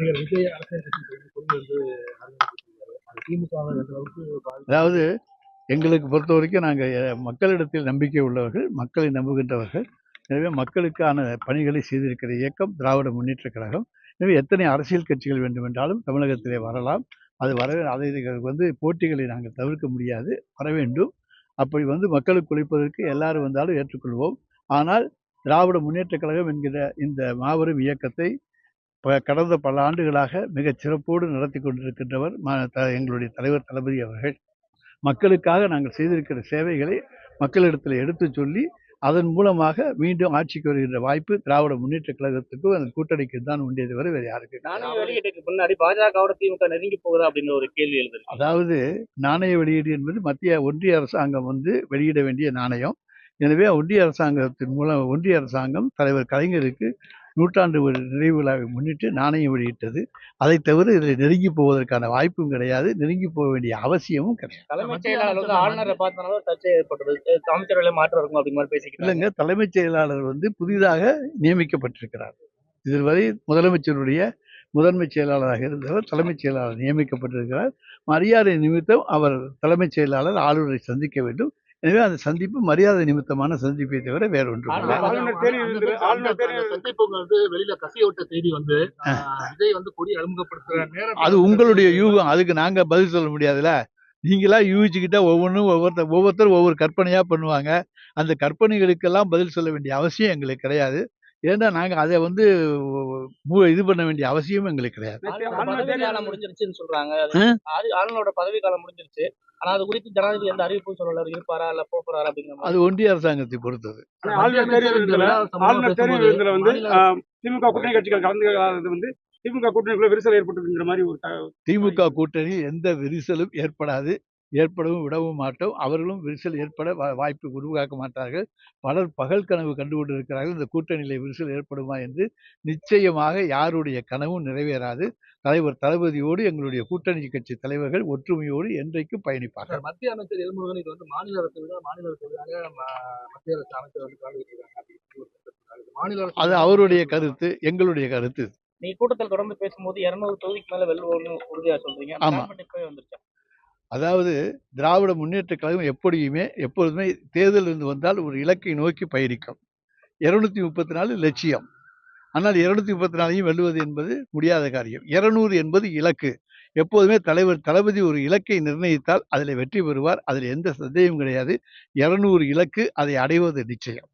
நடிகர் விஜய் அரசியல் கட்சி கொண்டு வந்து திமுக அதாவது எங்களுக்கு பொறுத்த வரைக்கும் நாங்கள் மக்களிடத்தில் நம்பிக்கை உள்ளவர்கள், மக்களை நம்புகின்றவர்கள். எனவே மக்களுக்கான பணிகளை செய்திருக்கிற இயக்கம் திராவிட முன்னேற்ற கழகம். எனவே எத்தனை அரசியல் கட்சிகள் வேண்டுமென்றாலும் தமிழகத்திலே வரலாம். அது அதை போட்டிகளை நாங்கள் தவிர்க்க முடியாது, வர வேண்டும். அப்படி மக்களுக்கு உழைப்பதற்கு எல்லாரும் வந்தாலும் ஏற்றுக்கொள்வோம். ஆனால் திராவிட முன்னேற்ற கழகம் என்கிற இந்த மாபெரும் இயக்கத்தை கடந்த பல ஆண்டுகளாக மிகச் சிறப்போடு நடத்தி கொண்டிருக்கின்றவர் எங்களுடைய தலைவர் தளபதி அவர்கள். மக்களுக்காக நாங்கள் செய்திருக்கிற சேவைகளை மக்களிடத்தில் எடுத்து சொல்லி அதன் மூலமாக மீண்டும் ஆட்சிக்கு வருகின்ற வாய்ப்பு திராவிட முன்னேற்ற கழகத்துக்கும் அந்த கூட்டணிக்கு தான் உண்டே தவிர வேறு யாருக்கு. முன்னாடி பாஜகவோட திமுக நெருங்கி போகுதா அப்படின்னு ஒரு கேள்வி எழுது. அதாவது நாணய வெளியீடு என்பது ஒன்றிய அரசாங்கம் வெளியிட வேண்டிய நாணயம். எனவே ஒன்றிய அரசாங்கத்தின் மூலம் ஒன்றிய அரசாங்கம் தலைவர் கலைஞருக்கு 100ஆண்டு நிறைவு விழாவை முன்னிட்டு நாணயம் வெளியிட்டது. அதை தவிர இதில் நெருங்கி போவதற்கான வாய்ப்பும் கிடையாது, நெருங்கி போக வேண்டிய அவசியமும் கிடையாது. தலைமைச் செயலாளர் ஆளுநரை பார்த்தனால சர்ச்சை ஏற்பட்டது, அமைச்சர்களை மாற்றம் இருக்கும் அப்படிங்கிற மாதிரி பேசிக்கிறாங்க. இல்லைங்க, தலைமைச் செயலாளர் புதிதாக நியமிக்கப்பட்டிருக்கிறார். இதில் வரை முதலமைச்சருடைய முதன்மைச் செயலாளராக இருந்தவர் தலைமைச் செயலாளர் நியமிக்கப்பட்டிருக்கிறார். மரியாதை நிமித்தம் அவர் தலைமைச் செயலாளர் ஆளுநரை சந்திக்க வேண்டும். எனவே அந்த சந்திப்பு மரியாதை நிமித்தமான சந்திப்பை தவிர வேற ஒன்றும் வெளியில கசியவிட்ட செய்தி விஜய் கொடி அறிமுகப்படுத்துற நேரம் அது உங்களுடைய யூகம். அதுக்கு நாங்க பதில் சொல்ல முடியாதுல்ல. நீங்களா யூகிச்சுக்கிட்டா ஒவ்வொருத்தரும் ஒவ்வொரு கற்பனையா பண்ணுவாங்க. அந்த கற்பனைகளுக்கெல்லாம் பதில் சொல்ல வேண்டிய அவசியம் எங்களுக்கு கிடையாது. ஏன்னா நாங்க அதை இது பண்ண வேண்டிய அவசியம் எங்களுக்கு கிடையாது. முடிஞ்சிருச்சுன்னு சொல்றாங்க. ஆளுநரோட பதவி காலம் முடிஞ்சிருச்சு. ஆனா அது குறித்து ஜனாதிபதி எந்த அறிவிப்பும் சொல்லல, இருப்பாரா இல்ல போறாரா அப்படிங்கிற அது ஒன்றிய அரசாங்கத்தை பொறுத்தது. திமுக கூட்டணி கட்சிகள் கலந்து திமுக கூட்டணிக்குள்ள விரிசல் ஏற்பட்டதுங்கிற மாதிரி ஒரு திமுக கூட்டணி எந்த விரிசலும் ஏற்படாது, ஏற்படவும் விடவும் மாட்டோம். அவர்களும் விரிசல் ஏற்பட வாய்ப்பு உருவாக்க மாட்டார்கள். பலர் பகல் கனவு கண்டு கொண்டிருக்கிறார்கள் இந்த கூட்டணியில விரிசல் ஏற்படுமா என்று. நிச்சயமாக யாருடைய கனவும் நிறைவேறாது. தலைவர் தளபதியோடு எங்களுடைய கூட்டணி கட்சி தலைவர்கள் ஒற்றுமையோடு என்றைக்கும் பயணிப்பார்கள். மத்திய அமைச்சர் எல்முருகன் இது மாநில அரசை விட மாநில அரசு மத்திய அரசு அமைச்சர் அது அவருடைய கருத்து, எங்களுடைய கருத்து. நீங்க கூட்டத்தில் தொடர்ந்து பேசும்போது 200 தொகுதிக்கு மேல வெல்லுவோம்னு உறுதியா சொல்றீங்க. ஆமா. அதாவது திராவிட முன்னேற்ற கழகம் எப்பொழுதுமே தேர்தல் இருந்து வந்தால் ஒரு இலக்கை நோக்கி பயணிக்கும். 234 லட்சியம். ஆனால் 234ஐயும் வெல்லுவது என்பது முடியாத காரியம். 200 என்பது இலக்கு. எப்போதுமே தலைவர் தளபதி ஒரு இலக்கை நிர்ணயித்தால் அதில் வெற்றி பெறுவார். அதில் எந்த சந்தேகமும் கிடையாது. 200 இலக்கு, அதை அடைவது நிச்சயம்.